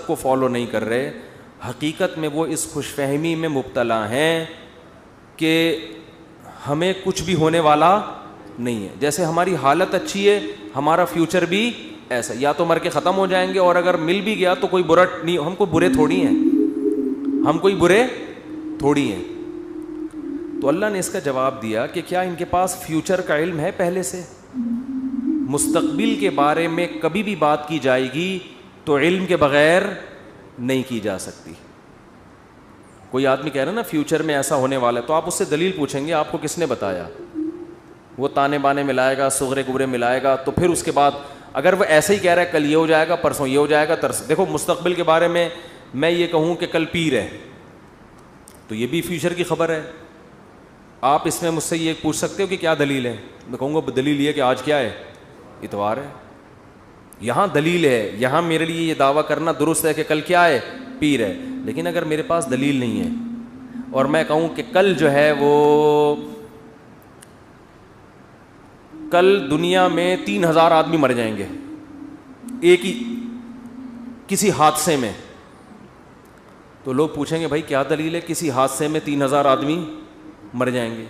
کو فالو نہیں کر رہے, حقیقت میں وہ اس خوش فہمی میں مبتلا ہیں کہ ہمیں کچھ بھی ہونے والا نہیں ہے. جیسے ہماری حالت اچھی ہے, ہمارا فیوچر بھی ایسا, یا تو مر کے ختم ہو جائیں گے, اور اگر مل بھی گیا تو کوئی برا نہیں, ہم کوئی برے تھوڑی ہیں, ہم کوئی برے تھوڑی ہیں. تو اللہ نے اس کا جواب دیا کہ کیا ان کے پاس فیوچر کا علم ہے پہلے سے؟ مستقبل کے بارے میں کبھی بھی بات کی جائے گی تو علم کے بغیر نہیں کی جا سکتی. کوئی آدمی کہہ رہا ہے نا فیوچر میں ایسا ہونے والا ہے, تو آپ اس سے دلیل پوچھیں گے آپ کو کس نے بتایا؟ وہ تانے بانے ملائے گا, صغرے کبرے ملائے گا, تو پھر اس کے بعد اگر وہ ایسے ہی کہہ رہا ہے کل یہ ہو جائے گا, پرسوں یہ ہو جائے گا, دیکھو مستقبل کے بارے میں یہ کہوں کہ کل پیر ہے تو یہ بھی فیوچر کی خبر ہے. آپ اس میں مجھ سے یہ پوچھ سکتے ہو کہ کیا دلیل ہے؟ میں کہوں گا دلیل یہ کہ آج کیا ہے, اتوار ہے. یہاں دلیل ہے, یہاں میرے لیے یہ دعویٰ کرنا درست ہے کہ کل کیا ہے, پیر ہے. لیکن اگر میرے پاس دلیل نہیں ہے اور میں کہوں کہ کل جو ہے وہ کل دنیا میں 3000 آدمی مر جائیں گے ایک ہی کسی حادثے میں, تو لوگ پوچھیں گے بھائی کیا دلیل ہے کسی حادثے میں 3000 آدمی مر جائیں گے؟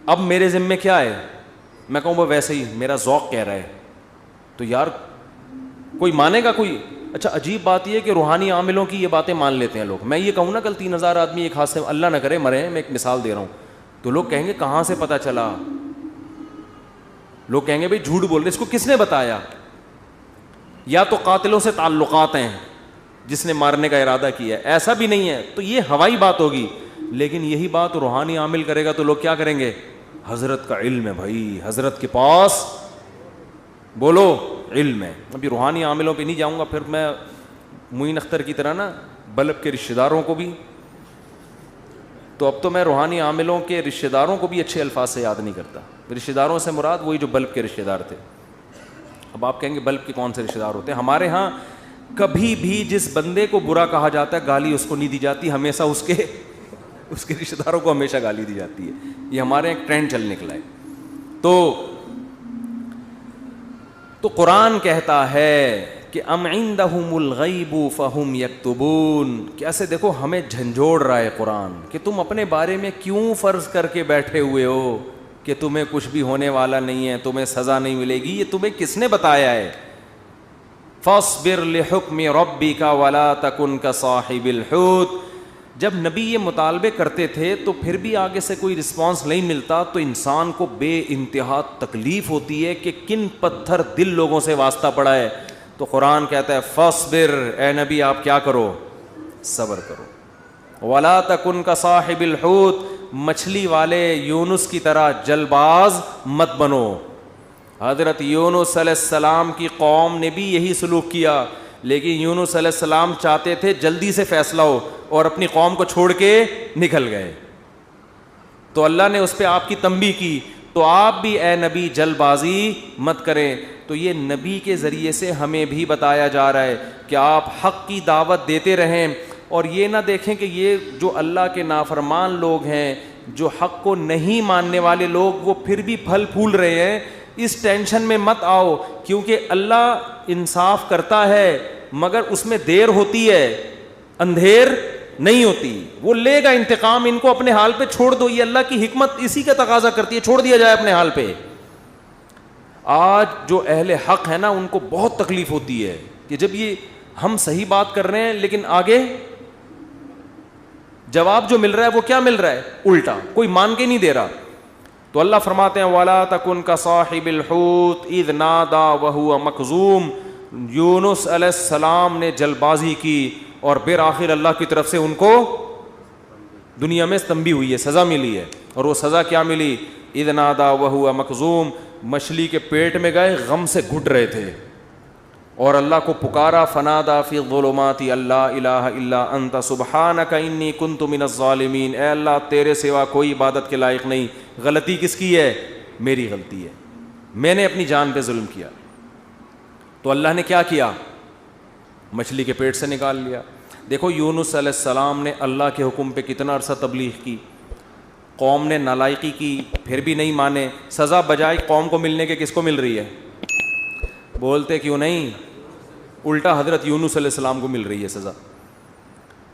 اب میرے ذمے کیا ہے؟ میں کہوں وہ ویسے ہی میرا ذوق کہہ رہا ہے, تو یار کوئی مانے گا کوئی؟ اچھا عجیب بات یہ ہے کہ روحانی عاملوں کی یہ باتیں مان لیتے ہیں لوگ. میں یہ کہوں نا کل 3000 آدمی ایک حادثے میں, اللہ نہ کرے مرے ہیں, میں ایک مثال دے رہا ہوں, تو لوگ کہیں گے کہاں سے پتہ چلا؟ لوگ کہیں گے بھائی جھوٹ بول رہے, اس کو کس نے بتایا؟ یا تو قاتلوں سے تعلقات ہیں جس نے مارنے کا ارادہ کیا ہے, ایسا بھی نہیں ہے تو یہ ہوائی بات ہوگی. لیکن یہی بات روحانی عامل کرے گا تو لوگ کیا کریں گے؟ حضرت کا علم ہے بھائی, حضرت کے پاس بولو علم ہے. ابھی روحانی عاملوں پہ نہیں جاؤں گا, پھر میں معین اختر کی طرح نا بلب کے رشتہ داروں کو بھی, تو اب تو میں روحانی عاملوں کے رشتہ داروں کو بھی اچھے الفاظ سے یاد نہیں کرتا. رشتہ داروں سے مراد وہی جو بلب کے رشتہ دار تھے. اب آپ کہیں گے بلب کے کون سے رشتہ دار ہوتے ہیں؟ ہمارے ہاں کبھی بھی جس بندے کو برا کہا جاتا ہے گالی اس کو نہیں دی جاتی, ہمیشہ اس کے رشتہ داروں کو ہمیشہ گالی دی جاتی ہے. یہ ہمارے ایک ٹرینڈ چل نکلا ہے. تو قرآن کہتا ہے کہ ام عندہم الغیب فہم یکتبون. کیسے دیکھو ہمیں جھنجھوڑ رہا ہے قرآن کہ تم اپنے بارے میں کیوں فرض کر کے بیٹھے ہوئے ہو کہ تمہیں کچھ بھی ہونے والا نہیں ہے, تمہیں سزا نہیں ملے گی. یہ تمہیں کس نے بتایا ہے؟ فاصبر لحکم ربک ولا تکن کصاحب الحوت. جب نبی یہ مطالبے کرتے تھے تو پھر بھی آگے سے کوئی رسپانس نہیں ملتا تو انسان کو بے انتہا تکلیف ہوتی ہے کہ کن پتھر دل لوگوں سے واسطہ پڑا ہے. تو قرآن کہتا ہے فاصبر, اے نبی آپ کیا کرو؟ صبر کرو. ولا تکن کصاحب الحوت, مچھلی والے یونس کی طرح جلباز مت بنو. حضرت یونس علیہ السلام کی قوم نے بھی یہی سلوک کیا, لیکن یونس علیہ السلام چاہتے تھے جلدی سے فیصلہ ہو اور اپنی قوم کو چھوڑ کے نکل گئے. تو اللہ نے اس پہ آپ کی تنبیہ کی, تو آپ بھی اے نبی جلد بازی مت کریں. تو یہ نبی کے ذریعے سے ہمیں بھی بتایا جا رہا ہے کہ آپ حق کی دعوت دیتے رہیں, اور یہ نہ دیکھیں کہ یہ جو اللہ کے نافرمان لوگ ہیں, جو حق کو نہیں ماننے والے لوگ, وہ پھر بھی پھل پھول رہے ہیں. اس ٹینشن میں مت آؤ, کیونکہ اللہ انصاف کرتا ہے مگر اس میں دیر ہوتی ہے, اندھیر نہیں ہوتی. وہ لے گا انتقام, ان کو اپنے حال پہ چھوڑ دو. یہ اللہ کی حکمت اسی کا تقاضا کرتی ہے, چھوڑ دیا جائے اپنے حال پہ. آج جو اہل حق ہے نا ان کو بہت تکلیف ہوتی ہے کہ جب یہ ہم صحیح بات کر رہے ہیں لیکن آگے جواب جو مل رہا ہے وہ کیا مل رہا ہے؟ الٹا, کوئی مان کے نہیں دے رہا. تو اللہ فرماتے ہیں وَلَا تَكُنْ كَصَاحِبِ الْحُوتِ إِذْ نَادَى وَهُوَ مَكْظُومٌ. یونس علیہ السلام نے جلبازی کی اور بالآخر اللہ کی طرف سے ان کو دنیا میں تنبیہ ہوئی ہے, سزا ملی ہے. اور وہ سزا کیا ملی؟ اذ نادا وہو مخزوم, مچھلی کے پیٹ میں گئے, غم سے گھٹ رہے تھے اور اللہ کو پکارا. فنادا فی الظلمات اللہ الہ الا انت سبحانک انی کنت من الظالمین. اے اللہ تیرے سوا کوئی عبادت کے لائق نہیں. غلطی کس کی ہے؟ میری غلطی ہے, میں نے اپنی جان پہ ظلم کیا. تو اللہ نے کیا کیا؟ مچھلی کے پیٹ سے نکال لیا. دیکھو یونس علیہ السلام نے اللہ کے حکم پہ کتنا عرصہ تبلیغ کی, قوم نے نالائقی کی, پھر بھی نہیں مانے. سزا بجائے قوم کو ملنے کے کس کو مل رہی ہے؟ بولتے کیوں نہیں؟ الٹا حضرت یونس علیہ السلام کو مل رہی ہے سزا.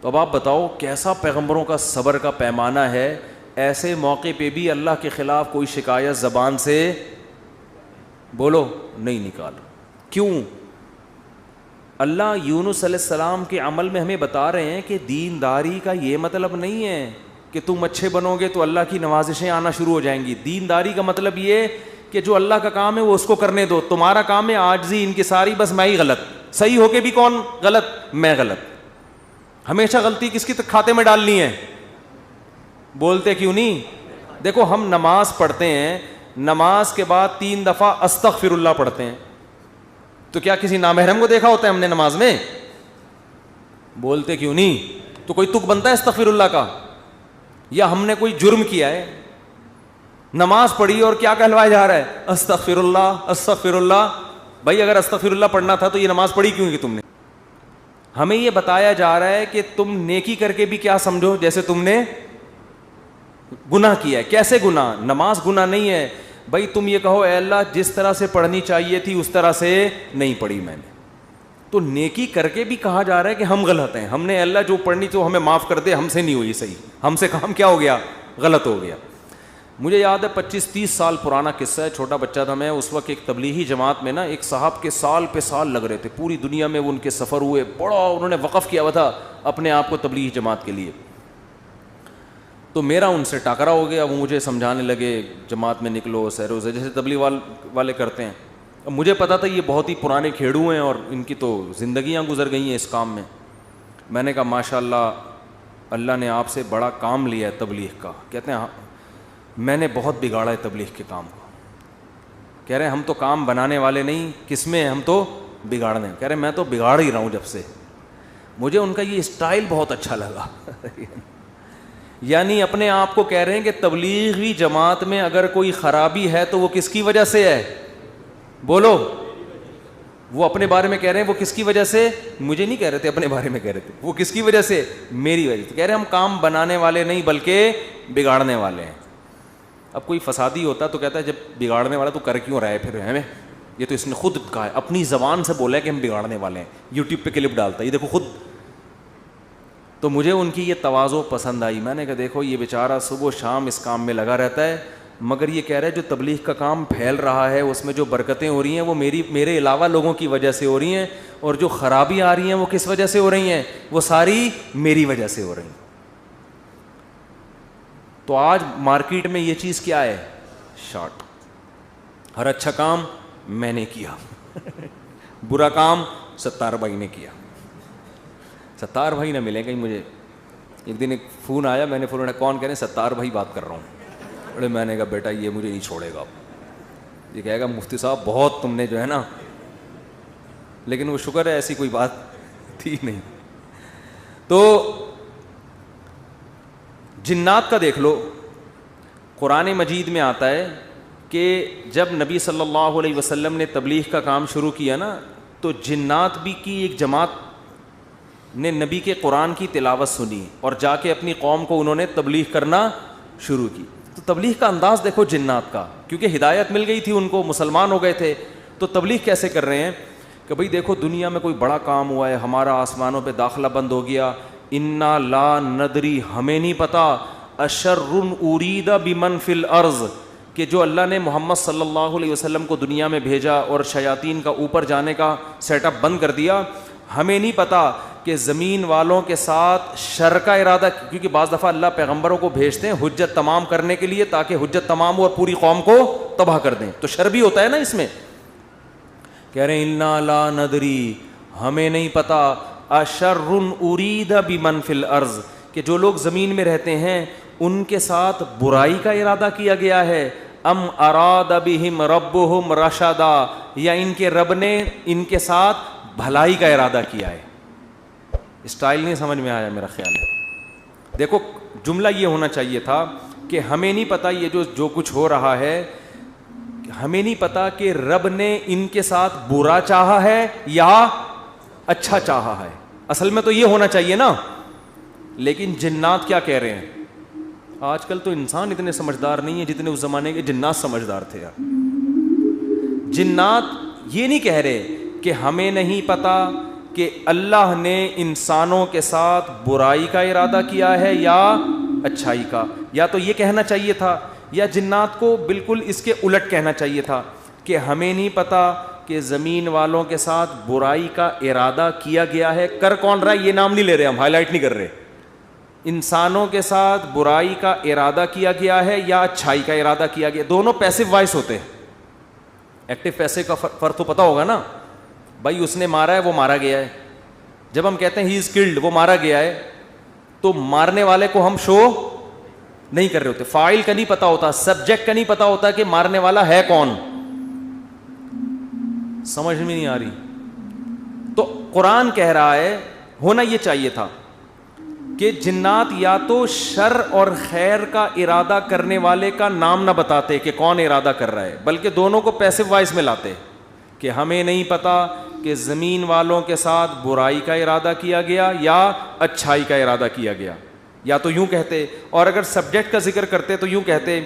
تو اب آپ بتاؤ کیسا پیغمبروں کا صبر کا پیمانہ ہے. ایسے موقع پہ بھی اللہ کے خلاف کوئی شکایت زبان سے بولو نہیں نکالا. کیوں؟ اللہ یونس علیہ السلام کے عمل میں ہمیں بتا رہے ہیں کہ دینداری کا یہ مطلب نہیں ہے کہ تم اچھے بنو گے تو اللہ کی نوازشیں آنا شروع ہو جائیں گی. دینداری کا مطلب یہ کہ جو اللہ کا کام ہے وہ اس کو کرنے دو. تمہارا کام ہے عاجزی انکساری, بس میں ہی غلط, صحیح ہو کے بھی کون غلط؟ میں غلط. ہمیشہ غلطی کس کی کھاتے میں ڈالنی ہے؟ بولتے کیوں نہیں؟ دیکھو ہم نماز پڑھتے ہیں, نماز کے بعد 3 دفعہ استغفر اللہ پڑھتے ہیں, تو کیا کسی نامحرم کو دیکھا ہوتا ہے ہم نے نماز میں؟ بولتے کیوں نہیں؟ تو کوئی تک بنتا ہے استغفر اللہ کا؟ یا ہم نے کوئی جرم کیا ہے, نماز پڑھی اور کیا کہلوایا جا رہا ہے؟ استغفر اللہ استغفر اللہ. بھائی اگر استغفر اللہ پڑھنا تھا تو یہ نماز پڑھی کیوں کہ تم نے؟ ہمیں یہ بتایا جا رہا ہے کہ تم نیکی کر کے بھی کیا سمجھو جیسے تم نے گناہ کیا ہے. کیسے گناہ؟ نماز گناہ نہیں ہے بھائی. تم یہ کہو اے اللہ جس طرح سے پڑھنی چاہیے تھی اس طرح سے نہیں پڑھی میں نے, تو نیکی کر کے بھی کہا جا رہا ہے کہ ہم غلط ہیں. ہم نے اللہ جو پڑھنی تو ہمیں معاف کر دے, ہم سے نہیں ہوئی صحیح, ہم سے کام کیا ہو گیا؟ غلط ہو گیا. مجھے یاد ہے 25-30 سال پرانا قصہ ہے, چھوٹا بچہ تھا میں اس وقت. ایک تبلیغی جماعت میں نا ایک صاحب کے سال پہ سال لگ رہے تھے, پوری دنیا میں وہ ان کے سفر ہوئے, بڑا انہوں نے وقف کیا ہوا تھا اپنے آپ کو تبلیغی جماعت کے لیے. تو میرا ان سے ٹاکرا ہو گیا. وہ مجھے سمجھانے لگے جماعت میں نکلو سیرو سے, جیسے تبلیغ والے کرتے ہیں. اب مجھے پتا تھا یہ بہت ہی پرانے کھیڑو ہیں اور ان کی تو زندگیاں گزر گئی ہیں اس کام میں. میں نے کہا ماشاء اللہ اللہ نے آپ سے بڑا کام لیا ہے تبلیغ کا. کہتے ہیں میں نے بہت بگاڑا ہے تبلیغ کے کام کو. کہہ رہے ہیں ہم تو کام بنانے والے نہیں, کس میں ہم تو بگاڑنے. کہہ رہے ہیں میں تو بگاڑ ہی رہا ہوں جب سے. مجھے ان کا یہ اسٹائل بہت اچھا لگا. یعنی اپنے آپ کو کہہ رہے ہیں کہ تبلیغی جماعت میں اگر کوئی خرابی ہے تو وہ کس کی وجہ سے ہے؟ بولو. وہ اپنے بارے میں کہہ رہے ہیں وہ کس کی وجہ سے؟ مجھے نہیں کہہ رہے تھے, اپنے بارے میں کہہ رہے تھے. وہ کس کی وجہ سے؟ میری وجہ سے. کہہ رہے ہیں ہم کام بنانے والے نہیں بلکہ بگاڑنے والے ہیں. اب کوئی فسادی ہوتا تو کہتا ہے جب بگاڑنے والا تو کر کیوں رہا ہے پھر ہمیں؟ یہ تو اس نے خود کہا ہے, اپنی زبان سے بولا ہے کہ ہم بگاڑنے والے ہیں. یوٹیوب پہ کلپ ڈالتا ہے, یہ دیکھو خود. تو مجھے ان کی یہ تواضع پسند آئی. میں نے کہا دیکھو یہ بیچارہ صبح و شام اس کام میں لگا رہتا ہے, مگر یہ کہہ رہا ہے جو تبلیغ کا کام پھیل رہا ہے اس میں جو برکتیں ہو رہی ہیں وہ میرے علاوہ لوگوں کی وجہ سے ہو رہی ہیں, اور جو خرابی آ رہی ہیں وہ کس وجہ سے ہو رہی ہیں؟ وہ ساری میری وجہ سے ہو رہی ہیں. تو آج مارکیٹ میں یہ چیز کیا ہے؟ شارٹ. ہر اچھا کام میں نے کیا, برا کام ستار بھائی نے کیا. ستار بھائی نہ ملے کہیں مجھے. ایک دن ایک فون آیا, میں نے فون اٹھایا, کون؟ کہہ رہے ستار بھائی بات کر رہا ہوں. ارے میں نے کہا بیٹا یہ مجھے نہیں چھوڑے گا, یہ کہے گا مفتی صاحب بہت تم نے جو ہے نا, لیکن وہ شکر ہے ایسی کوئی بات تھی نہیں. تو جنات کا دیکھ لو, قرآن مجید میں آتا ہے کہ جب نبی صلی اللہ علیہ وسلم نے تبلیغ کا کام شروع کیا نا تو جنات بھی کی ایک جماعت نے نبی کے قرآن کی تلاوت سنی اور جا کے اپنی قوم کو انہوں نے تبلیغ کرنا شروع کی. تو تبلیغ کا انداز دیکھو جنات کا, کیونکہ ہدایت مل گئی تھی ان کو, مسلمان ہو گئے تھے. تو تبلیغ کیسے کر رہے ہیں کہ بھئی دیکھو دنیا میں کوئی بڑا کام ہوا ہے, ہمارا آسمانوں پہ داخلہ بند ہو گیا, انا لا ندری ہمیں نہیں پتا, اشر ارید بمن فی الارض کہ جو اللہ نے محمد صلی اللہ علیہ وسلم کو دنیا میں بھیجا اور شیاطین کا اوپر جانے کا سیٹ اپ بند کر دیا, ہمیں نہیں پتا کہ زمین والوں کے ساتھ شر کا ارادہ, کیونکہ بعض دفعہ اللہ پیغمبروں کو بھیجتے ہیں حجت تمام کرنے کے لیے تاکہ حجت تمام ہو اور پوری قوم کو تباہ کر دیں, تو شر بھی ہوتا ہے نا اس میں. کہہ رہے ہیں انا لا ندری ہمیں نہیں پتا, اشر ارید بمن فی الارض کہ جو لوگ زمین میں رہتے ہیں ان کے ساتھ برائی کا ارادہ کیا گیا ہے, ام اراد بہم ربہم رشدا یا ان کے رب نے ان کے ساتھ بھلائی کا ارادہ کیا ہے. اسٹائل نہیں سمجھ میں آیا میرا خیال ہے. دیکھو جملہ یہ ہونا چاہیے تھا کہ ہمیں نہیں پتا یہ جو کچھ ہو رہا ہے, ہمیں نہیں پتا کہ رب نے ان کے ساتھ برا چاہا ہے یا اچھا چاہا ہے. اصل میں تو یہ ہونا چاہیے نا. لیکن جنات کیا کہہ رہے ہیں, آج کل تو انسان اتنے سمجھدار نہیں ہے جتنے اس زمانے کے جنات سمجھدار تھے یار. جنات یہ نہیں کہہ رہے کہ ہمیں نہیں پتا کہ اللہ نے انسانوں کے ساتھ برائی کا ارادہ کیا ہے یا اچھائی کا. یا تو یہ کہنا چاہیے تھا, یا جنات کو بالکل اس کے الٹ کہنا چاہیے تھا کہ ہمیں نہیں پتا کہ زمین والوں کے ساتھ برائی کا ارادہ کیا گیا ہے. کر کون رہا ہے یہ نام نہیں لے رہے, ہم ہائی لائٹ نہیں کر رہے. انسانوں کے ساتھ برائی کا ارادہ کیا گیا ہے یا اچھائی کا ارادہ کیا گیا. دونوں پیسو وائس ہوتے ہیں. ایکٹیو پیسے کا فرق تو پتا ہوگا نا بھائی, اس نے مارا ہے وہ مارا گیا ہے. جب ہم کہتے ہیں ہی از کلڈ, وہ مارا گیا ہے, تو مارنے والے کو ہم شو نہیں کر رہے ہوتے. فاعل کا نہیں پتا ہوتا, سبجیکٹ کا نہیں پتا ہوتا کہ مارنے والا ہے کون. سمجھ میں نہیں آ رہی. تو قرآن کہہ رہا ہے ہونا یہ چاہیے تھا کہ جنات یا تو شر اور خیر کا ارادہ کرنے والے کا نام نہ بتاتے کہ کون ارادہ کر رہا ہے, بلکہ دونوں کو پیسو وائس میں لاتے کہ ہمیں نہیں پتا کہ زمین والوں کے ساتھ برائی کا ارادہ کیا گیا یا اچھائی کا ارادہ کیا گیا. یا تو یوں کہتے, اور اگر سبجیکٹ کا ذکر کرتے تو یوں کہتے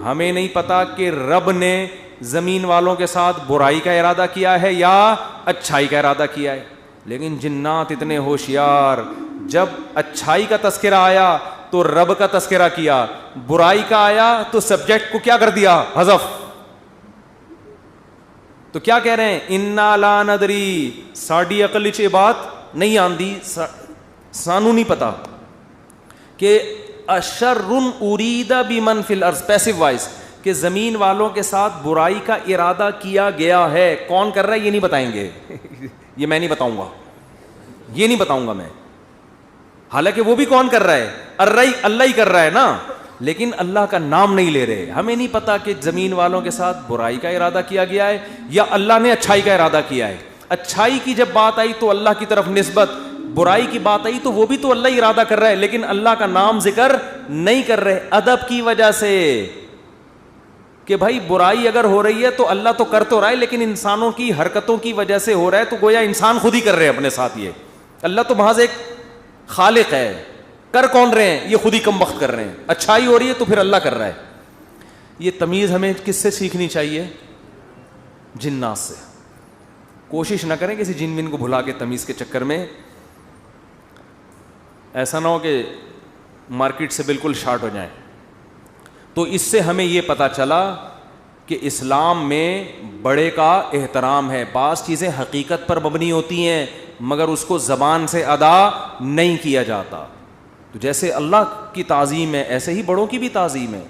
ہمیں نہیں پتا کہ رب نے زمین والوں کے ساتھ برائی کا ارادہ کیا ہے یا اچھائی کا ارادہ کیا ہے. لیکن جنات اتنے ہوشیار, جب اچھائی کا تذکرہ آیا تو رب کا تذکرہ کیا, برائی کا آیا تو سبجیکٹ کو کیا کر دیا, حذف. تو کیا کہہ رہے ہیں, انا لا ندری, ساڈی عقل وچ یہ بات نہیں آندی, سانو نہیں پتا کہ اشر ارید بمن فی الارض, پیسو وائس, کہ زمین والوں کے ساتھ برائی کا ارادہ کیا گیا ہے. کون کر رہا ہے یہ نہیں بتائیں گے یہ میں نہیں بتاؤں گا, یہ نہیں بتاؤں گا میں. حالانکہ وہ بھی کون کر رہا ہے, اللہ ہی کر رہا ہے نا, لیکن اللہ کا نام نہیں لے رہے. ہمیں نہیں پتا کہ زمین والوں کے ساتھ برائی کا ارادہ کیا گیا ہے یا اللہ نے اچھائی کا ارادہ کیا ہے. اچھائی کی جب بات آئی تو اللہ کی طرف نسبت, برائی کی بات آئی تو وہ بھی تو اللہ ہی ارادہ کر رہا ہے, لیکن اللہ کا نام ذکر نہیں کر رہے. ادب کی وجہ سے کہ بھائی برائی اگر ہو رہی ہے تو اللہ تو کر تو رہا ہے, لیکن انسانوں کی حرکتوں کی وجہ سے ہو رہا ہے, تو گویا انسان خود ہی کر رہے ہیں اپنے ساتھ. یہ اللہ تو محض ایک خالق ہے, کر کون رہے ہیں, یہ خود ہی کم وقت کر رہے ہیں. اچھائی ہو رہی ہے تو پھر اللہ کر رہا ہے. یہ تمیز ہمیں کس سے سیکھنی چاہیے, جنات سے. کوشش نہ کریں کسی جن بن کو بھلا کے تمیز کے چکر میں, ایسا نہ ہو کہ مارکیٹ سے بالکل شارٹ ہو جائیں. تو اس سے ہمیں یہ پتہ چلا کہ اسلام میں بڑے کا احترام ہے. بعض چیزیں حقیقت پر مبنی ہوتی ہیں مگر اس کو زبان سے ادا نہیں کیا جاتا. تو جیسے اللہ کی تعظیم ہے ایسے ہی بڑوں کی بھی تعظیم ہے.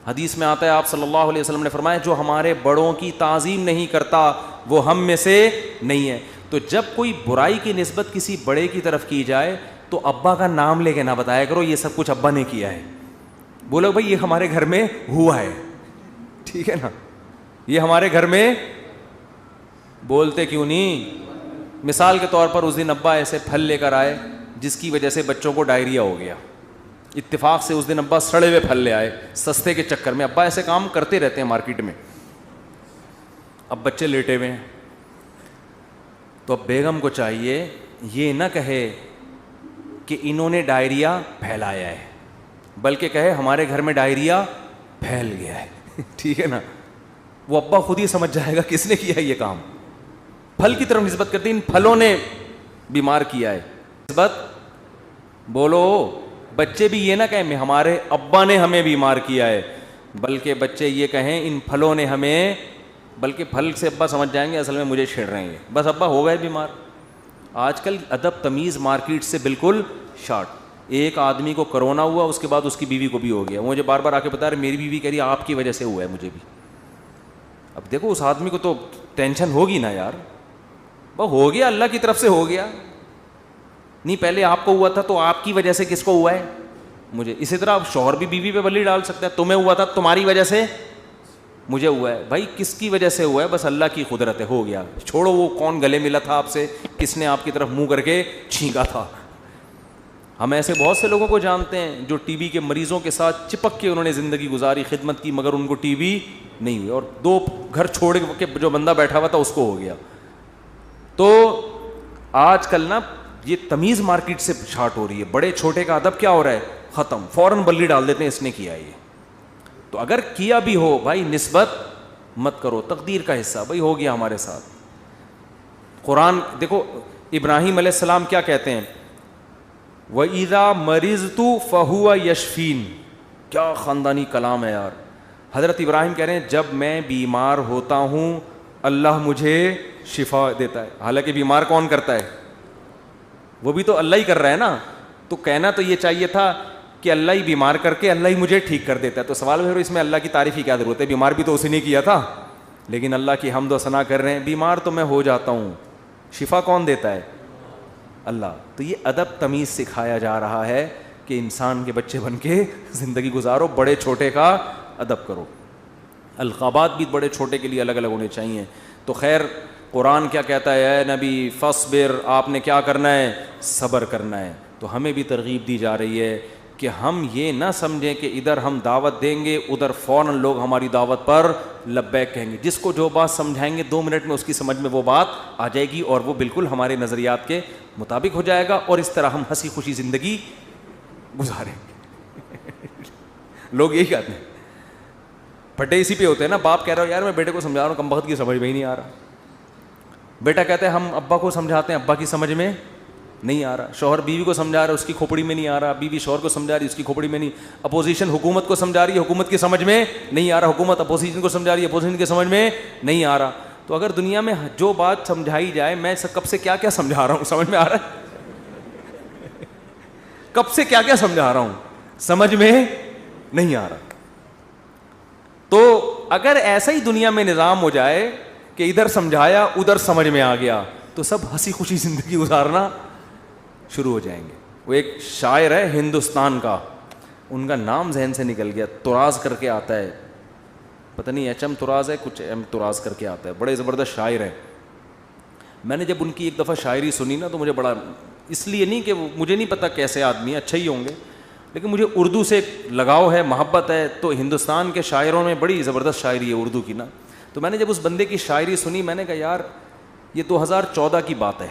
حدیث میں آتا ہے, آپ صلی اللہ علیہ وسلم نے فرمایا جو ہمارے بڑوں کی تعظیم نہیں کرتا وہ ہم میں سے نہیں ہے. تو جب کوئی برائی کی نسبت کسی بڑے کی طرف کی جائے تو ابا کا نام لے کے نہ بتایا کرو یہ سب کچھ ابا نے کیا ہے. بولو بھائی یہ ہمارے گھر میں ہوا ہے, ٹھیک ہے نا, یہ ہمارے گھر میں. بولتے کیوں نہیں؟ مثال کے طور پر اس دن ابا ایسے پھل لے کر آئے جس کی وجہ سے بچوں کو ڈائریا ہو گیا. اتفاق سے اس دن ابا سڑے ہوئے پھل لے آئے سستے کے چکر میں. ابا ایسے کام کرتے رہتے ہیں مارکیٹ میں. اب بچے لیٹے ہوئے ہیں تو اب بیگم کو چاہیے یہ نہ کہے کہ انہوں نے ڈائریا پھیلایا ہے, بلکہ کہے ہمارے گھر میں ڈائریا پھیل گیا ہے. ٹھیک ہے نا, وہ ابا خود ہی سمجھ جائے گا کس نے کیا ہے یہ کام. پھل کی طرف نسبت کرتے ہیں, ان پھلوں نے بیمار کیا ہے. نسبت بولو, بچے بھی یہ نہ کہیں ہمارے ابا نے ہمیں بیمار کیا ہے, بلکہ بچے یہ کہیں ان پھلوں نے ہمیں, بلکہ پھل سے ابا سمجھ جائیں گے اصل میں مجھے چھیڑ رہے ہیں, بس ابا ہو گئے بیمار. آج کل ادب تمیز مارکیٹ سے بالکل شارٹ. ایک آدمی کو کرونا ہوا, اس کے بعد اس کی بیوی کو بھی ہو گیا. مجھے بار بار آ کے بتا رہے میری بیوی کہہ رہی آپ کی وجہ سے ہوا ہے مجھے بھی. اب دیکھو اس آدمی کو تو ٹینشن ہوگی نا یار, وہ ہو گیا اللہ کی طرف سے ہو گیا, نہیں پہلے آپ کو ہوا تھا تو آپ کی وجہ سے کس کو ہوا ہے, مجھے. اسی طرح اب شوہر بھی بیوی پہ بلی ڈال سکتا ہے, تمہیں ہوا تھا تمہاری وجہ سے مجھے ہوا ہے. بھائی کس کی وجہ سے ہوا ہے, بس اللہ کی قدرت ہے, ہو گیا. چھوڑو وہ کون گلے ملا تھا آپ سے, کس نے آپ کی طرف منہ کر کے چھینکا تھا. ہم ایسے بہت سے لوگوں کو جانتے ہیں جو ٹی بی کے مریضوں کے ساتھ چپک کے انہوں نے زندگی گزاری, خدمت کی, مگر ان کو ٹی بی نہیں ہوئی, اور 2 گھر چھوڑ کے جو بندہ بیٹھا ہوا تھا اس کو ہو گیا. تو آج کل نا یہ تمیز مارکیٹ سے شارٹ ہو رہی ہے. بڑے چھوٹے کا ادب کیا ہو رہا ہے, ختم, فوراً بلی ڈال دیتے ہیں اس نے کیا یہ. تو اگر کیا بھی ہو بھائی نسبت مت کرو, تقدیر کا حصہ, بھائی ہو گیا ہمارے ساتھ. قرآن دیکھو ابراہیم علیہ السلام کیا کہتے ہیں؟ وَإِذَا مَرِضْتُ فَهُوَ يَشْفِينِ. کیا خاندانی کلام ہے یار. حضرت ابراہیم کہہ رہے ہیں جب میں بیمار ہوتا ہوں اللہ مجھے شفا دیتا ہے. حالانکہ بیمار کون کرتا ہے؟ وہ بھی تو اللہ ہی کر رہا ہے نا. تو کہنا تو یہ چاہیے تھا کہ اللہ ہی بیمار کر کے اللہ ہی مجھے ٹھیک کر دیتا ہے. تو سوال ہے اس میں اللہ کی تعریف کی کیا ضرورت ہے؟ بیمار بھی تو اسی نے کیا تھا. لیکن اللہ کی حمد و ثنا کر رہے ہیں, بیمار تو میں ہو جاتا ہوں, شفا کون دیتا ہے؟ اللہ. تو یہ ادب تمیز سکھایا جا رہا ہے کہ انسان کے بچے بن کے زندگی گزارو, بڑے چھوٹے کا ادب کرو. القابات بھی بڑے چھوٹے کے لیے الگ الگ ہونے چاہیے. تو خیر قرآن کیا کہتا ہے؟ اے نبی فاصبر, آپ نے کیا کرنا ہے؟ صبر کرنا ہے. تو ہمیں بھی ترغیب دی جا رہی ہے کہ ہم یہ نہ سمجھیں کہ ادھر ہم دعوت دیں گے ادھر فوراً لوگ ہماری دعوت پر لبیک کہیں گے. جس کو جو بات سمجھائیں گے 2 منٹ میں اس کی سمجھ میں وہ بات آ جائے گی اور وہ بالکل ہمارے نظریات کے مطابق ہو جائے گا, اور اس طرح ہم ہنسی خوشی زندگی گزاریں گے. لوگ یہی کہتے ہیں, پھٹے اسی پہ ہوتے ہیں نا. باپ کہہ رہا ہو یار میں بیٹے کو سمجھا رہا ہوں, کمبخت کی سمجھ میں ہی نہیں آ رہا. بیٹا کہتے ہیں ہم ابا کو سمجھاتے ہیں, ابا کی سمجھ میں نہیں آ رہا. شوہر بیوی کو سمجھا رہا ہے, اس کی کھوپڑی میں نہیں آ رہا. بیوی شوہر کو سمجھا رہی ہے, اس کی کھوپڑی میں نہیں. اپوزیشن حکومت کو سمجھا رہی ہے, حکومت کی سمجھ میں نہیں آ رہا. حکومت اپوزیشن کو سمجھا رہی ہے, اپوزیشن کی سمجھ میں نہیں آ رہا. تو اگر دنیا میں جو بات سمجھائی جائے, میں کب سے کیا کیا سمجھا رہا ہوں سمجھ میں آ رہا ہے؟ کب سے کیا کیا سمجھا رہا ہوں سمجھ میں نہیں آ رہا. تو اگر ایسا ہی دنیا میں نظام ہو جائے کہ ادھر سمجھایا ادھر سمجھ میں آ گیا تو سب ہنسی خوشی زندگی گزارنا شروع ہو جائیں گے. وہ ایک شاعر ہے ہندوستان کا, ان کا نام ذہن سے نکل گیا, طراز کر کے آتا ہے, پتہ نہیں ایچ ایم طراز ہے, کچھ ایم طراز کر کے آتا ہے, بڑے زبردست شاعر ہیں. میں نے جب ان کی ایک دفعہ شاعری سنی نا تو مجھے بڑا, اس لیے نہیں کہ مجھے نہیں پتہ کیسے آدمی, اچھا ہی ہوں گے, لیکن مجھے اردو سے لگاؤ ہے, محبت ہے. تو ہندوستان کے شاعروں میں بڑی زبردست شاعری ہے اردو کی نا. تو میں نے جب اس بندے کی شاعری سنی میں نے کہا یار یہ 2014 کی بات ہے.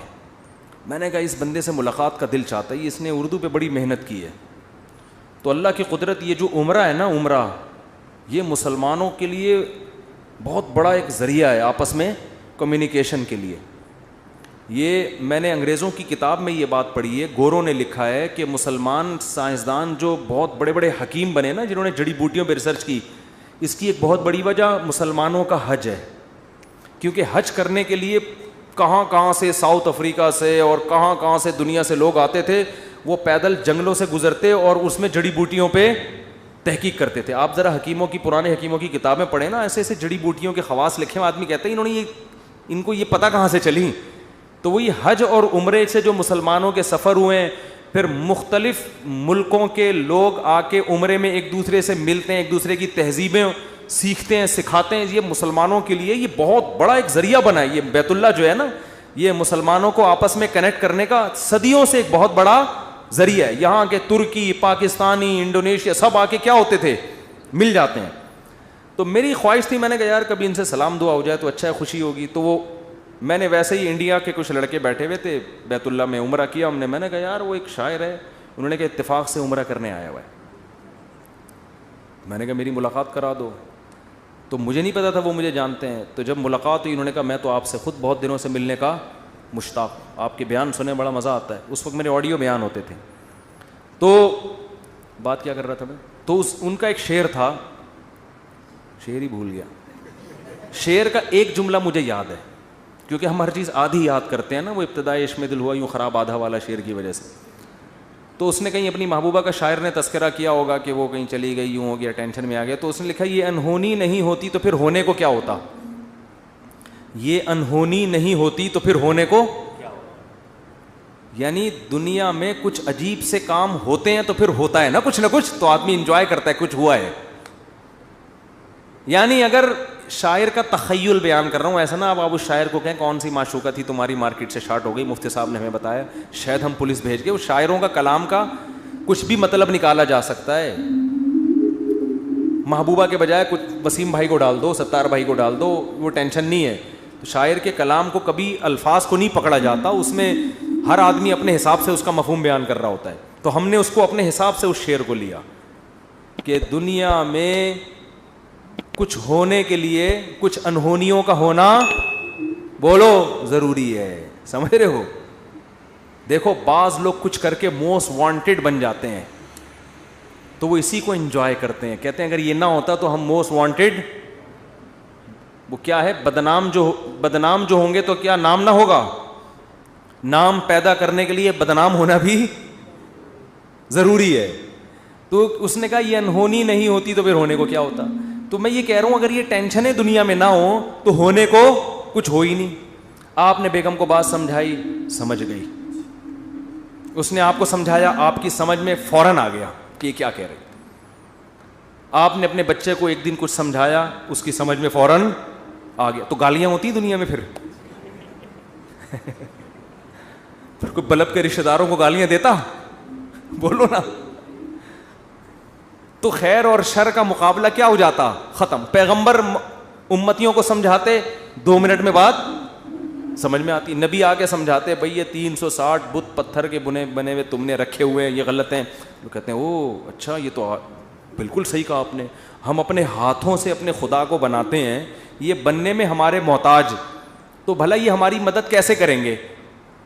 میں نے کہا اس بندے سے ملاقات کا دل چاہتا ہے, اس نے اردو پہ بڑی محنت کی ہے. تو اللہ کی قدرت, یہ جو عمرہ ہے نا, عمرہ یہ مسلمانوں کے لیے بہت بڑا ایک ذریعہ ہے آپس میں کمیونیکیشن کے لیے. یہ میں نے انگریزوں کی کتاب میں یہ بات پڑھی ہے, گوروں نے لکھا ہے کہ مسلمان سائنسدان جو بہت بڑے بڑے حکیم بنے نا, جنہوں نے جڑی بوٹیوں پہ ریسرچ کی, اس کی ایک بہت بڑی وجہ مسلمانوں کا حج ہے. کیونکہ حج کرنے کے لیے کہاں کہاں سے, ساؤتھ افریقہ سے اور کہاں کہاں سے دنیا سے لوگ آتے تھے. وہ پیدل جنگلوں سے گزرتے اور اس میں جڑی بوٹیوں پہ تحقیق کرتے تھے. آپ ذرا حکیموں کی, پرانے حکیموں کی کتابیں پڑھیں نا, ایسے ایسے جڑی بوٹیوں کے خواص لکھے ہیں, آدمی کہتے ہیں انہوں نے ان کو یہ پتہ کہاں سے چلی. تو وہی حج اور عمرے سے جو مسلمانوں کے سفر ہوئے ہیں, پھر مختلف ملکوں کے لوگ آ کے عمرے میں ایک دوسرے سے ملتے ہیں, ایک دوسرے کی تہذیبیں سیکھتے ہیں, سکھاتے ہیں. یہ مسلمانوں کے لیے یہ بہت بڑا ایک ذریعہ بنا ہے. یہ بیت اللہ جو ہے نا, یہ مسلمانوں کو آپس میں کنیکٹ کرنے کا صدیوں سے ایک بہت بڑا ذریعہ ہے. یہاں کے ترکی, پاکستانی, انڈونیشیا سب آ کے کیا ہوتے تھے, مل جاتے ہیں. تو میری خواہش تھی, میں نے کہا یار کبھی ان سے سلام دعا ہو جائے تو اچھا ہے, خوشی ہوگی. تو وہ میں نے ویسے ہی انڈیا کے کچھ لڑکے بیٹھے ہوئے تھے, بیت اللہ میں عمرہ کیا ہم نے. میں نے کہا یار وہ ایک شاعر ہے, انہوں نے کہا اتفاق سے عمرہ کرنے آیا ہوا ہے. میں نے کہا میری ملاقات کرا دو. تو مجھے نہیں پتا تھا وہ مجھے جانتے ہیں. تو جب ملاقات ہوئی انہوں نے کہا میں تو آپ سے خود بہت دنوں سے ملنے کا مشتاق, آپ کے بیان سنے بڑا مزہ آتا ہے. اس وقت میرے آڈیو بیان ہوتے تھے. تو بات کیا کر رہا تھا میں, تو ان کا ایک شعر تھا, شعر ہی بھول گیا. شعر کا ایک جملہ مجھے یاد ہے, کیونکہ ہم ہر چیز آدھی یاد کرتے ہیں نا, وہ ابتدائی عشق میں دل ہوا یوں خراب آدھا والا شعر کی وجہ سے. تو اس نے کہیں اپنی محبوبہ کا شاعر نے تذکرہ کیا ہوگا کہ وہ کہیں چلی گئی, یوں ہو گیا, ٹینشن میں آ گیا. تو اس نے لکھا یہ انہونی نہیں ہوتی تو پھر ہونے کو کیا ہوتا, یہ انہونی نہیں ہوتی تو پھر ہونے کو کیا ہوتا. یعنی دنیا میں کچھ عجیب سے کام ہوتے ہیں تو پھر ہوتا ہے نا کچھ نہ کچھ, تو آدمی انجوائے کرتا ہے کچھ ہوا ہے. یعنی اگر شاعر کا تخیل بیان کر رہا ہوں, ایسا نا آپ اس شاعر کو کہیں کون سی معشوقہ تھی تمہاری مارکیٹ سے شارٹ ہو گئی, مفتی صاحب نے ہمیں بتایا, شاید ہم پولیس بھیج کے. وہ شاعروں کا کلام کا کچھ بھی مطلب نکالا جا سکتا ہے. محبوبہ کے بجائے کچھ وسیم بھائی کو ڈال دو, ستار بھائی کو ڈال دو, وہ ٹینشن نہیں ہے. تو شاعر کے کلام کو کبھی الفاظ کو نہیں پکڑا جاتا, اس میں ہر آدمی اپنے حساب سے اس کا مفہوم بیان کر رہا ہوتا ہے. تو ہم نے اس کو اپنے حساب سے اس شعر کو لیا کہ دنیا میں کچھ ہونے کے لیے کچھ انہونیوں کا ہونا بولو ضروری ہے. سمجھ رہے ہو, دیکھو بعض لوگ کچھ کر کے موسٹ وانٹیڈ بن جاتے ہیں تو وہ اسی کو انجوائے کرتے ہیں, کہتے ہیں اگر یہ نہ ہوتا تو ہم موسٹ وانٹیڈ, وہ کیا ہے, بدنام جو ہوں گے تو کیا نام نہ ہوگا, نام پیدا کرنے کے لیے بدنام ہونا بھی ضروری ہے. تو اس نے کہا یہ انہونی نہیں ہوتی تو پھر ہونے کو کیا ہوتا. تو میں یہ کہہ رہا ہوں اگر یہ ٹینشنیں دنیا میں نہ ہو تو ہونے کو کچھ ہو ہی نہیں. آپ نے بیگم کو بات سمجھائی, سمجھ گئی, اس نے آپ کو سمجھایا, آپ کی سمجھ میں فوراً آ گیا کہ یہ کیا کہہ رہے. آپ نے اپنے بچے کو ایک دن کچھ سمجھایا, اس کی سمجھ میں فوراً آ گیا. تو گالیاں ہوتی دنیا میں پھر کوئی بلب کے رشتہ داروں کو گالیاں دیتا, بولو نا. تو خیر اور شر کا مقابلہ کیا ہو جاتا, ختم. پیغمبر امتیوں کو سمجھاتے, 2 منٹ میں بات سمجھ میں آتی. نبی آ کے سمجھاتے, بھئی یہ 360 بت پتھر کے بنے ہوئے تم نے رکھے ہوئے ہیں, یہ غلط ہیں. وہ کہتے ہیں او اچھا, یہ تو بالکل صحیح کہا آپ نے, ہم اپنے ہاتھوں سے اپنے خدا کو بناتے ہیں, یہ بننے میں ہمارے محتاج, تو بھلا یہ ہماری مدد کیسے کریں گے.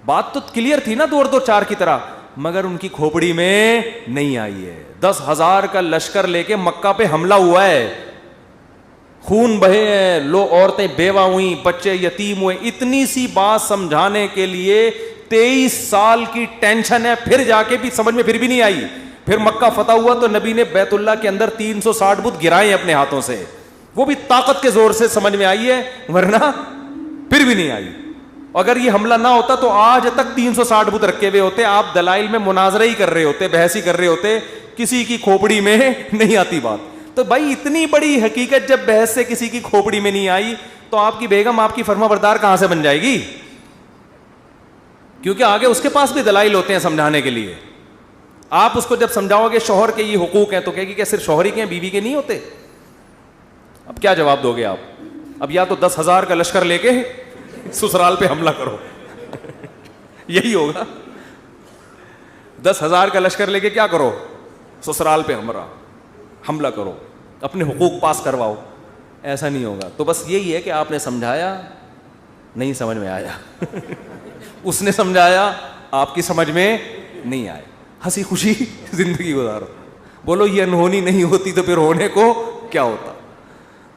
بات تو کلیئر تھی نا 2 اور 2 4 کی طرح, مگر ان کی کھوپڑی میں نہیں آئی ہے. 10,000 کا لشکر لے کے مکہ پہ حملہ ہوا ہے, خون بہے ہیں, لو عورتیں بیوہ ہوئیں, بچے یتیم ہوئے. اتنی سی بات سمجھانے کے لیے 23 سال کی ٹینشن ہے, پھر جا کے بھی سمجھ میں پھر بھی نہیں آئی. پھر مکہ فتح ہوا تو نبی نے بیت اللہ کے اندر 360 بت گرائے اپنے ہاتھوں سے, وہ بھی طاقت کے زور سے سمجھ میں آئی ہے, ورنہ پھر بھی نہیں آئی. اگر یہ حملہ نہ ہوتا تو آج تک 360 بت رکھے ہوئے ہوتے, آپ دلائل میں مناظرہ ہی کر رہے ہوتے, بحث ہی کر رہے ہوتے, کسی کی کھوپڑی میں نہیں آتی بات. تو بھائی اتنی بڑی حقیقت جب بحث سے کسی کی کھوپڑی میں نہیں آئی تو آپ کی بیگم آپ کی فرما بردار کہاں سے بن جائے گی, کیونکہ آگے اس کے پاس بھی دلائل ہوتے ہیں سمجھانے کے لیے. آپ اس کو جب سمجھاؤ گے شوہر کے یہ حقوق ہیں تو کہے گی کہ صرف شوہر ہی کے ہیں, بیوی کے نہیں ہوتے. اب کیا جواب دو گے آپ, اب یا تو 10,000 کا لشکر لے کے سسرال پہ حملہ کرو یہی ہوگا. 10,000 کا لشکر لے کے کیا کرو, سسرال پہ حملہ کرو, اپنے حقوق پاس کرواؤ. ایسا نہیں ہوگا. تو بس یہی ہے کہ آپ نے سمجھایا, نہیں سمجھ میں آیا اس نے سمجھایا, آپ کی سمجھ میں نہیں آئے, ہنسی خوشی زندگی گزارو. بولو یہ انہونی نہیں ہوتی تو پھر ہونے کو کیا ہوتا.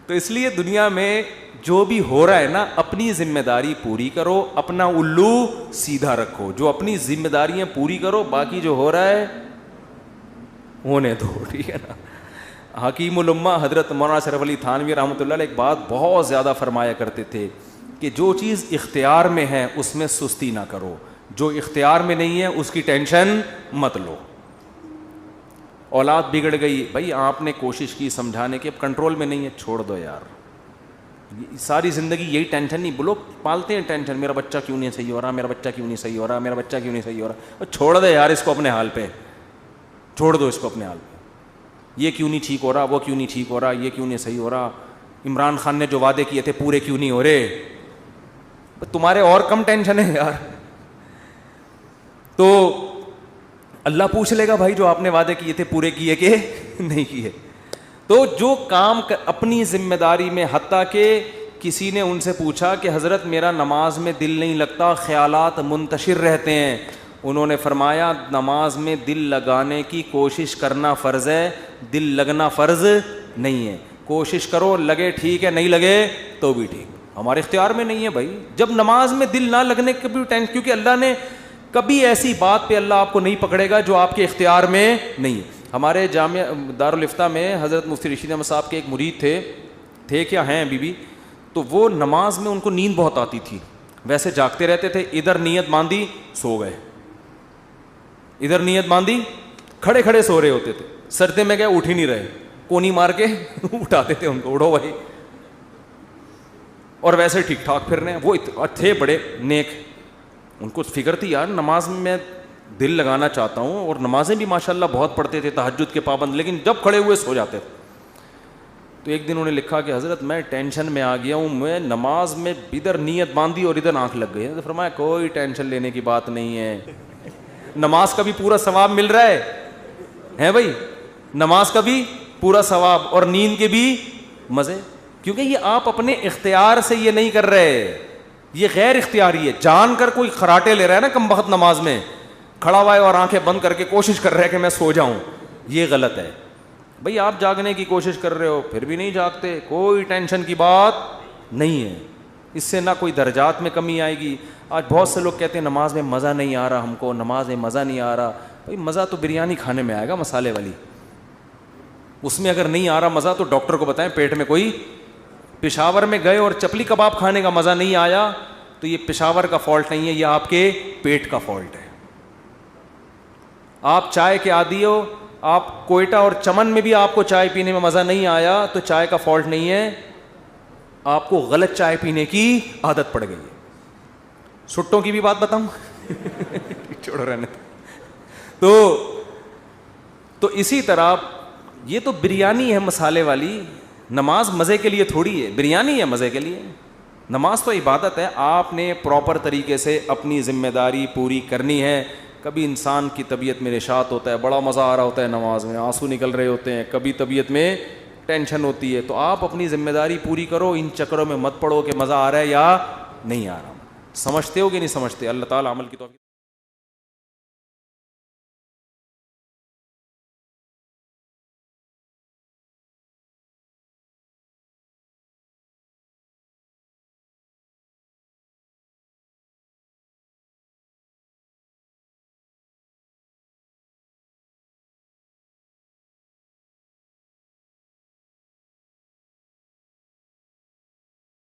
تو اس لیے دنیا میں جو بھی ہو رہا ہے نا, اپنی ذمہ داری پوری کرو, اپنا الو سیدھا رکھو. جو اپنی ذمہ داریاں پوری کرو, باقی جو ہو رہا ہے ہونے دو, ٹھیک ہے نا. حکیم الامہ حضرت مولانا اشرف علی تھانوی رحمۃ اللہ علیہ ایک بات بہت زیادہ فرمایا کرتے تھے کہ جو چیز اختیار میں ہے اس میں سستی نہ کرو, جو اختیار میں نہیں ہے اس کی ٹینشن مت لو. اولاد بگڑ گئی, بھائی آپ نے کوشش کی سمجھانے کی, اب کنٹرول میں نہیں ہے, چھوڑ دو یار. ساری زندگی یہی ٹینشن, نہیں لوگ پالتے ہیں ٹینشن, میرا بچہ کیوں نہیں صحیح ہو رہا, میرا بچہ کیوں نہیں صحیح ہو رہا, میرا بچہ کیوں نہیں صحیح ہو رہا. چھوڑ دے یار اس کو اپنے حال پہ, چھوڑ دو اس کو اپنے حال پہ. یہ کیوں نہیں ٹھیک ہو رہا, وہ کیوں نہیں ٹھیک ہو رہا, یہ کیوں نہیں صحیح ہو رہا, عمران خان نے جو وعدے کیے تھے پورے کیوں نہیں ہو رہے. تمہارے اور کم ٹینشن ہے یار. تو اللہ پوچھ لے گا بھائی جو آپ نے وعدے کیے تھے پورے کیے کہ نہیں کیے. تو جو کام اپنی ذمہ داری میں, حتیٰ کہ کسی نے ان سے پوچھا کہ حضرت میرا نماز میں دل نہیں لگتا, خیالات منتشر رہتے ہیں. انہوں نے فرمایا نماز میں دل لگانے کی کوشش کرنا فرض ہے, دل لگنا فرض نہیں ہے. کوشش کرو, لگے ٹھیک ہے, نہیں لگے تو بھی ٹھیک, ہمارے اختیار میں نہیں ہے بھائی. جب نماز میں دل نہ لگنے کے بھی ٹینشن, کیونکہ اللہ نے کبھی ایسی بات پہ اللہ آپ کو نہیں پکڑے گا جو آپ کے اختیار میں نہیں ہے. ہمارے جامعہ دارالفتہ میں حضرت مفتی رشید احمد صاحب کے ایک مرید تھے کیا ہیں ابھی بھی, تو وہ نماز میں ان کو نیند بہت آتی تھی, ویسے جاگتے رہتے تھے, ادھر نیت باندھی سو گئے, ادھر نیت باندھی کھڑے کھڑے سو رہے ہوتے تھے, سردے میں گئے اٹھ ہی نہیں رہے, کونی مار کے اٹھاتے تھے ان کو, اٹھو بھائی, اور ویسے ٹھیک ٹھاک پھر رہے ہیں. وہ تھے بڑے نیک, ان کو فکر تھی یار نماز میں دل لگانا چاہتا ہوں, اور نمازیں بھی ماشاءاللہ بہت پڑھتے تھے, تہجد کے پابند, لیکن جب کھڑے ہوئے سو جاتے تھے. تو ایک دن انہوں نے لکھا کہ حضرت میں ٹینشن میں آ گیا ہوں, میں نماز میں ادھر نیت باندھی اور ادھر آنکھ لگ گئی. تو فرمایا کوئی ٹینشن لینے کی بات نہیں ہے, نماز کا بھی پورا ثواب مل رہا ہے بھائی, نماز کا بھی پورا ثواب اور نیند کے بھی مزے, کیونکہ یہ آپ اپنے اختیار سے یہ نہیں کر رہے, یہ غیر اختیاری ہے. جان کر کوئی خراٹے لے رہا ہے نا کم بخت نماز میں, کھڑا ہوا ہے اور آنکھیں بند کر کے کوشش کر رہا ہے کہ میں سو جاؤں. یہ غلط ہے بھائی. آپ جاگنے کی کوشش کر رہے ہو پھر بھی نہیں جاگتے, کوئی ٹینشن کی بات نہیں ہے, اس سے نہ کوئی درجات میں کمی آئے گی. آج بہت سے لوگ کہتے ہیں نماز میں مزہ نہیں آ رہا, ہم کو نماز میں مزہ نہیں آ رہا. بھائی مزہ تو بریانی کھانے میں آئے گا مسالے والی, اس میں اگر نہیں آ رہا مزہ تو ڈاکٹر کو بتائیں پیٹ میں کوئی. پشاور میں گئے اور چپلی کباب کھانے کا مزہ نہیں آیا تو یہ پشاور کا فالٹ نہیں ہے, یہ آپ کے پیٹ کا فالٹ ہے. آپ چائے کے عادی ہو, آپ کوئٹہ اور چمن میں بھی آپ کو چائے پینے میں مزہ نہیں آیا تو چائے کا فالٹ نہیں ہے, آپ کو غلط چائے پینے کی عادت پڑ گئی ہے. سٹوں کی بھی بات بتاؤں چھوڑو رہنے. تو اسی طرح یہ تو بریانی ہے مسالے والی, نماز مزے کے لیے تھوڑی ہے, بریانی ہے مزے کے لیے. نماز تو عبادت ہے, آپ نے پراپر طریقے سے اپنی ذمہ داری پوری کرنی ہے. کبھی انسان کی طبیعت میں نشاط ہوتا ہے, بڑا مزہ آ رہا ہوتا ہے نماز میں, آنسو نکل رہے ہوتے ہیں, کبھی طبیعت میں ٹینشن ہوتی ہے, تو آپ اپنی ذمہ داری پوری کرو, ان چکروں میں مت پڑو کہ مزہ آ رہا ہے یا نہیں آ رہا. سمجھتے ہو کہ نہیں سمجھتے؟ اللہ تعالیٰ عمل کی توفیق